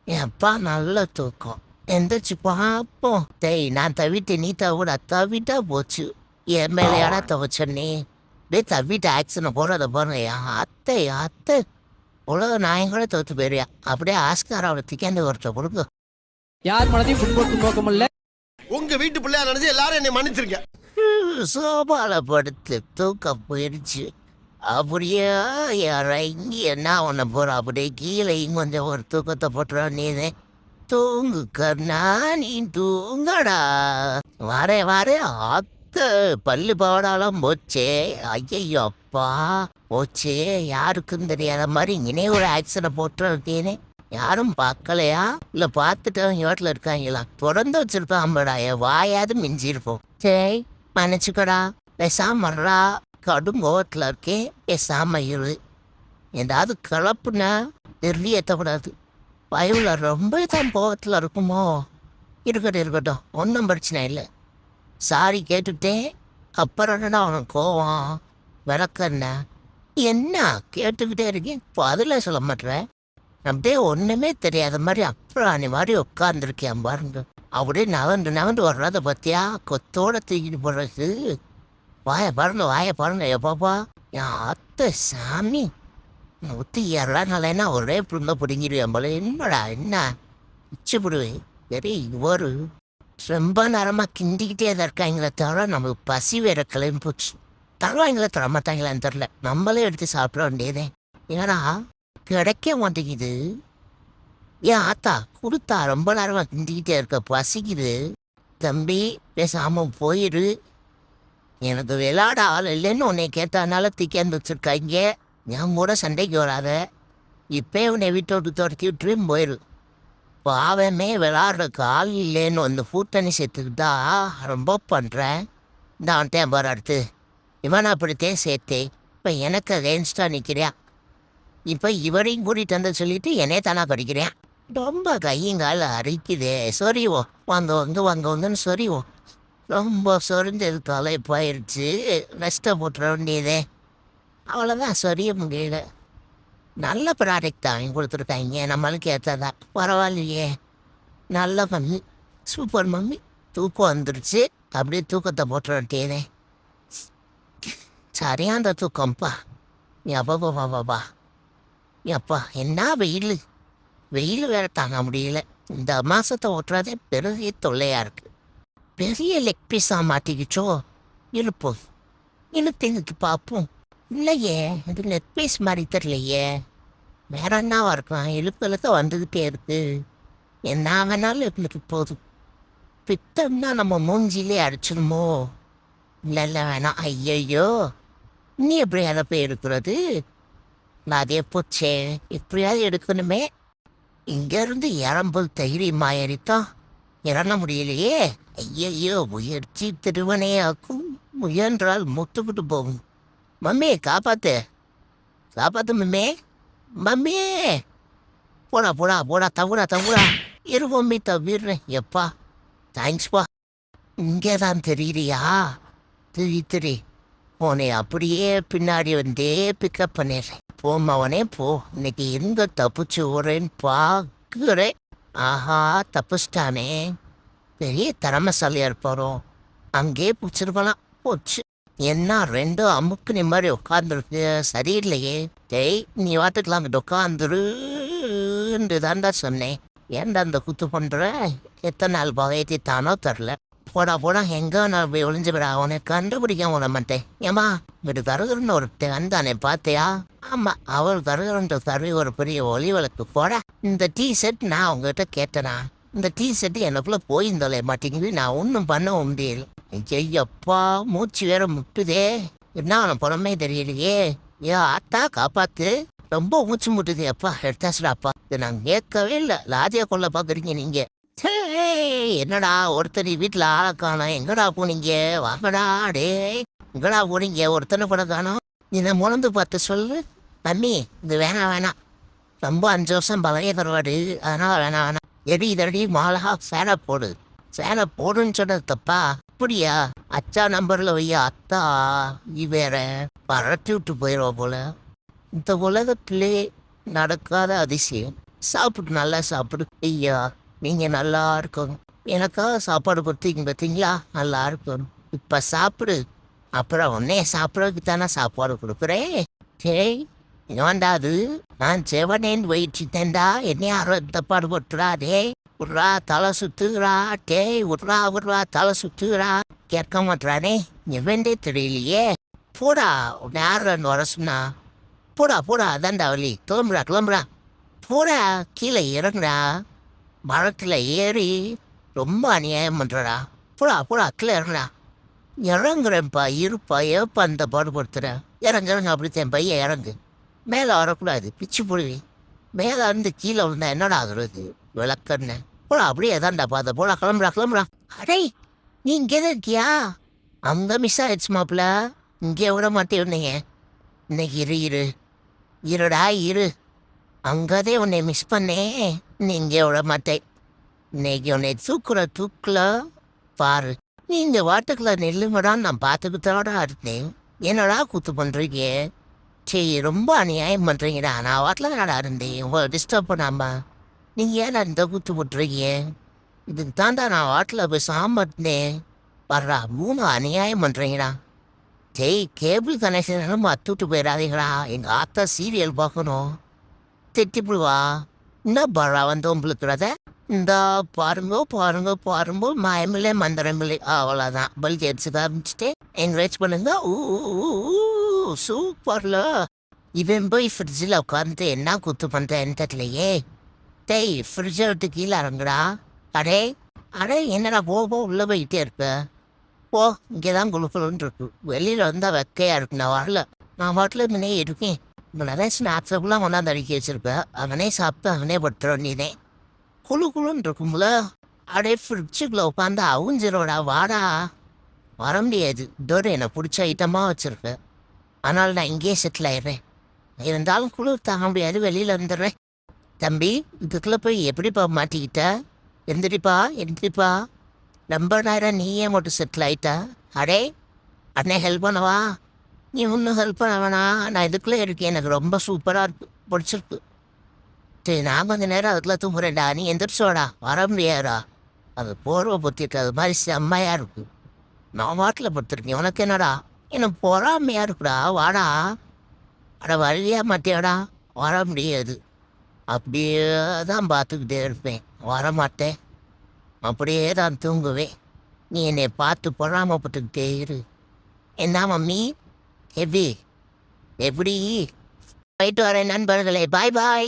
எப்பா நல்ல தூக்கம். எந்திரிச்சு பார்ப்போம். டேய் நான் தவிட்டு நீ தவிட தவிட்டா போச்சு. என் மேலையாடா துவைச்ச நீ. டேய் தவிட்டு ஆக்சிடென்ட் போடுறத பாருங்க. என் அத்தை உலக நாயங்களே தோத்து போயிருயா. அப்படியே ஆஸ்கார் அவளை திக்காந்து ஒருத்த கொடுக்கு. யார் மனதையும் புண்படுத்தும் நோக்கமல்ல. உங்க வீட்டு பிள்ளையா நினைச்சு எல்லாரும் என்னை மன்னிச்சிருங்க. சோபால படுத்து தூக்கம் போயிடுச்சு. அப்படியே இறங்கி என்ன ஒன்று போகிற அப்படியே கீழே கொஞ்சம் ஒரு தூக்கத்தை போட்டுற நீதே. தூங்கு கண்ணா நீ தூங்கடா. வரே ஆத்த பல்லு பாடாலாம் போச்சே. ஐயோ அப்பா போச்சே. யாருக்கும் தெரியாத மாதிரி இங்கே ஒரு ஆக்சிடென்ட் போட்டுறேனே. யாரும் பார்க்கலையா இல்லை பார்த்துட்டு வீட்டில் இருக்காங்களா? தொடர்ந்து வச்சிருப்பாம்படா. என் வாயாவது மிஞ்சிருப்போம். சரி மன்னிச்சுக்கடா. பேசாமறா. கடும் கோவத்தில் இருக்கே. பேசாம இரு. ஏதாவது கலப்புனா தெரியத்தக்கூடாது. பயவில் ரொம்ப தான் கோவத்தில் இருக்குமோ? இருக்கட்டும் ஒன்றும் பிரச்சனை இல்லை. சாரி கேட்டுட்டேன். அப்புறம் என்னடா அவனுக்கு கோவம்? விளக்கண்ண என்ன கேட்டுக்கிட்டே இருக்கேன். பதில சொல்ல மாட்டேன். அப்படியே ஒன்றுமே தெரியாத மாதிரி அப்புறம் நீ மாதிரி உட்காந்துருக்கேன் பாருங்க. அப்படியே நவந்து வர்றதை பற்றியா கொத்தோட தூக்கிட்டு போடுறது. வாயை பாருங்க எப்பாப்பா. என் அத்தை சாமி ஊற்றி ஏறனாலன்னா ஒரே புண்ணை பிடிங்கிடுவேன் போல. என்னடா என்ன உச்சி பிடுவேன். சரி ஒரு ரொம்ப நேரமாக கிண்டிக்கிட்டே தான் இருக்காங்களே தவிர நம்மளுக்கு பசி வேற கிளம்பி போச்சு. தருவாங்களே தரமாட்டாங்களான்னு தெரில. நம்மளே எடுத்து சாப்பிட வேண்டியதே. ஏன்னா கிடைக்க மாட்டேங்குது. ஏன் ஆத்தா கொடுத்தா ரொம்ப நேரமாக கிண்டிக்கிட்டே இருக்க பசிக்குது. தம்பி பேசாமல் போயிடு. எனக்கு விளையாட ஆள் இல்லைன்னு உன்னை கேட்டதுனால திக்காந்து வச்சுருக்காங்க. நான் கூட சண்டைக்கு வராத. இப்போ உன்னை வீட்டை விட்டு துரத்தி விட்டுரும் போயிரு. பாவமே விளையாடுறதுக்கு ஆள் இல்லைன்னு வந்து பூத்தண்ணி சேர்த்துக்கிட்டா ரொம்ப பண்ணுறேன். இந்த அவன்கிட்ட பாரு அடுத்து இவன் அப்படித்தான் சேர்த்தே. இப்போ எனக்கு அகேன்ஸ்டாக நிற்கிறேன். இப்போ இவரையும் கூட்டிகிட்டு வந்து சொல்லிட்டு என்னே தானா படிக்கிறேன். ரொம்ப கையங்கால் அரிக்குதே. சொறிவோம் வாங்கன்னு சொறிவோம். ரொம்ப சொரிஞ்சது தலை போயிடுச்சு. ரெஸ்ட்டை போட்டுற வேண்டியதே. அவ்வளோதான் சொரிய முடியல. நல்ல ப்ராடக்ட் தான் வாங்கி கொடுத்துருக்காங்க. நம்மளுக்கு ஏற்றதான் பரவாயில்லையே. நல்ல மம்மி சூப்பர் மம்மி. தூக்கம் வந்துருச்சு. அப்படியே தூக்கத்தை போட்டுற வேண்டியதே. சரியான தூக்கம்ப்பா. எப்பா எப்பா என்ன வெயில் வேற தாங்க முடியல. இந்த மாதத்தை ஓட்டுறதே பெரிய தொல்லையாக இருக்குது. பெரிய லெக் பீஸாக மாட்டிக்கிச்சோ? இருப்போம் இழுத்து பார்ப்போம். இல்லையே இது லெக் பீஸ் மாதிரி தெரியலையே. வேற என்னவா இருக்கும்? இழுக்க வந்துக்கிட்டே இருக்கு. என்ன வேணாலும் இழுக்கு போதும். பித்தம்னா நம்ம மூஞ்சிலே அடிச்சிடுமோ? இல்லை வேணாம். ஐயையோ நீ எப்படி அதை போய் எடுக்கிறது? நான் அதே போச்சே. எப்படியாவது எடுக்கணுமே. இங்கேருந்து இறம்பல் தைரியமா ஏறித்தான் இறங்க முடியலையே. ஐயையோ முயற்சி திருவனையாக்கும். முயன்றால் முத்துக்கிட்டு போகும். மம்மி காப்பாத்து மம்மி. போடா தவுடா. இரு மம்மி தவிர்றேன். எப்பா தேங்க்ஸ்ப்பா. இங்கே தான் தெரியலையா? திரி உன்னை அப்படியே பின்னாடி வந்தே பிக்கப் பண்ணிடுறேன். போமவனே போ. இன்னைக்கு எங்க தப்பிச்சு ஓடுறேன்னு பார்க்குறேன். ஆஹா தப்பிச்சிட்டானே. பெரிய திறமைசாலியாக இருப்பாரோ. அங்கேயே பிடிச்சிருக்கலாம். போச்சு. என்ன ரெண்டும் அமுக்கு நீ மாதிரி உட்காந்துருக்கு. சரியில்லையே. டேய் நீ வாட்டுக்கலாம் அங்கிட்ட உட்காந்துருன்னு தான்டா சொன்னேன். ஏன்டா அந்த குத்து பண்ணுற? எத்தனை நாள் பகையத்தி தானோ தெரில. போடா எங்கே நான் போய் ஒளிஞ்சு விட. அவனை கண்டுபிடிக்க விட மாட்டேன். ஏமா இங்கிட்டு தருகிறன்னு ஒருத்தன் வந்தானே பார்த்தியா? ஆமாம் அவள் தருகிற ஒரு பெரிய ஒளி விளக்கு. போட இந்த டீ ஷர்ட் நான் உங்ககிட்ட கேட்டேனா? இந்த டீ ஷர்ட் எனக்குள்ளே போயிருந்தோலே மாட்டேங்குது. நான் ஒன்றும் பண்ண முடியல. ஐயப்பா மூச்சு வேற முட்டுதே. என்ன அவனை புறமே தெரியலையே. ஆத்தா காப்பாத்து. ரொம்ப மூச்சு முட்டுது. அப்பா எடுத்தாச்சுடாப்பா. இது நான் கேட்கவே இல்லை. லாஜியா கொள்ள பார்க்குறீங்க நீங்கள். என்னடா ஒருத்தர் வீட்டில் ஆளை காணோம். எங்கடா போனீங்க? வாங்கடா. டே எங்கடா போனீங்க? ஒருத்தனை கூட காணோம். இதை முழந்து பார்த்து சொல்லு. மம்மி இது வேணாம். ரொம்ப 5 வருஷம் பழைய தருவாடு. அதனால் வேணாம். இதடி மாலா சேலை போடுன்னு சொன்னது தப்பா? அப்படியா? அச்சா நம்பரில் வையா. அத்தா வேற பரட்டி விட்டு போயிடுவா போல. இந்த உலகத்திலே நடக்காத அதிசயம். சாப்பிடு, நல்லா சாப்பிடு. ஐயா, நீங்கள் நல்லா இருக்கணும். எனக்காக சாப்பாடு கொடுத்தீங்க பார்த்தீங்களா, நல்லா இருக்கணும். இப்போ சாப்பிடு, அப்புறம் உன்னே சாப்பிட்றதுக்கு தானே சாப்பாடு கொடுக்குறேன். டேய், ஏன்டா அது? நான் செவனேன்னு வயிற்றுட்டேன்டா, என்ன யாரும் தப்பாடு போட்டுறா. டேய் விட்றா, தலை சுத்துகிறா. டேய் விட்றா, தலை சுத்துகிறா. கேட்க மாட்டானே, எவன்டே தெரியலையே. போடா, உன்னை யாருன்னு வர சொன்னா? போடா, அதான்டா வழி. கிளம்புறா. போடா, கீழே இறங்குடா. மரத்தில் ஏறி ரொம்ப அநியாயம் பண்ணுறடா. போடா, கீழே இறங்குடா. இறங்குறேன்ப்பா, இருப்பா, ஏப்பா அந்த பாடுபடுத்துகிறேன். இறங்குறேங்க, அப்படித்தேன் பையன் இறங்கு. மேலே வரக்கூடாது, பிச்சு போடுவி. மேலே இருந்து கீழே வந்தா என்னடா ஆகுறது? விளக்கண்ண. போடா, அப்படியே தான்டா பார்த்த. போடா, கிளம்புறா. அடே, நீ இங்கே தான் இருக்கியா? அங்கே மிஸ் ஆயிடுச்சு மாப்பிள்ள. இங்கே விட மாட்டேன்னீங்க. இன்னைக்கு இருடா. அங்கதே உன்னை மிஸ் பண்ணேன். நீ இங்கே விட மாட்டேன். இன்னைக்கு உன்னை தூக்குல பாரு. நீங்க வாட்டுக்குள்ள நெல்லுங்கடான்னு நான் பார்த்துக்கிட்டோட இருந்தேன். என்னடா கூத்து பண்றீங்க? சரி, ரொம்ப அநியாயம் பண்றீங்கடா. நான் வாட்டில் தானடா இருந்தேன், உங்களை டிஸ்டர்ப் பண்ணாம. நீங்க ஏன்னா இந்த கூத்து போட்டுறீங்க? இதுக்கு தாண்டா நான் வாட்டில் போய் சாம்பிட்டேன். வர்றா, 3 அநியாயம் பண்றீங்கடா. ஜெய், கேபிள் கனெக்ஷன் அத்துட்டு போயிடாதீங்களா. எங்கள் ஆத்தா சீரியல் பார்க்கணும். திட்டிப்புடுவா. என்ன பரா வந்து உங்களுக்குறத? இந்த பாருங்க மாயமில்லை மந்திரமில்லை. அவ்வளோதான். பல்ஜி அடிச்சு காமிச்சிட்டு என்கரேஜ் பண்ணுங்க. சூப்பர்ல. இவன் போய் ஃப்ரிட்ஜில் உட்காந்துட்டு என்ன குத்து பண்ணுறேன்னு தெரியலையே. டேய், ஃப்ரிட்ஜை விட்டு கீழே இறங்குடா. அடே என்னடா போ உள்ளே போயிட்டே இருக்க. போ, இங்கே தான் குழுக்குழுன்னு இருக்கு. வெளியில் வந்தால் வெக்கையாக இருக்கு. நான் வரல. நான் வாட்டில் முன்னே இருக்கேன். நிறைய ஸ்நாக்ஸுக்குலாம் கொண்டாந்து அடுக்கி வச்சிருப்பேன். அவனே சாப்பிட்டு அவனே பட்டுறோம். நீனே குழுன்னு இருக்கும்ல. அப்படியே ஃப்ரிட்ஜுக்குள்ளே உட்காந்து அவுஞ்சிரோடா. வாடா. வர முடியாது. இதோட என்னை பிடிச்ச ஐட்டமாக வச்சுருப்பேன். ஆனால் நான் இங்கேயே செட்டில் ஆயிடுறேன். இருந்தாலும் குளிர் தாங்க முடியாது, வெளியில் வந்துடுறேன். தம்பி, இதுக்குள்ளே போய் எப்படிப்பா மாட்டிக்கிட்ட? எந்திரிப்பா. ரொம்ப நேரம் நீயே மட்டும் செட்டில் ஆயிட்டா. அடே, அண்ணே ஹெல்ப் பண்ணவா? நீ ஒன்றும் ஹெல்ப் பண்ண வேணாம். நான் இதுக்குள்ளே இருக்கேன். எனக்கு ரொம்ப சூப்பராக இருக்கு, பிடிச்சிருக்கு. சரி, நான் கொஞ்சம் நேரம் அதுக்குள்ளே தூங்குறேன்டா. நீ எந்திரிச்சோடா. வர முடியாதா? அது போர்வை பொத்திட்டு அது மாதிரி செம்மையாக இருக்கு. நான் வாட்டில் படுத்துருக்கேன். உனக்கு என்னடா? எனக்கு பொறாமையாக இருக்குடா. வாடா. வழியா மாட்டியாடா? வர முடியாது. அப்படியே தான் பார்த்துக்கிட்டே இருப்பேன். வரமாட்டேன். அப்படியே தான் தூங்குவேன். நீ என்னை பார்த்து பொறாமப்பட்டுக்கிட்டே இரு. என்ன மம்மி? எப்படி போயிட்டு வரேன் நண்பர்களே. பாய்.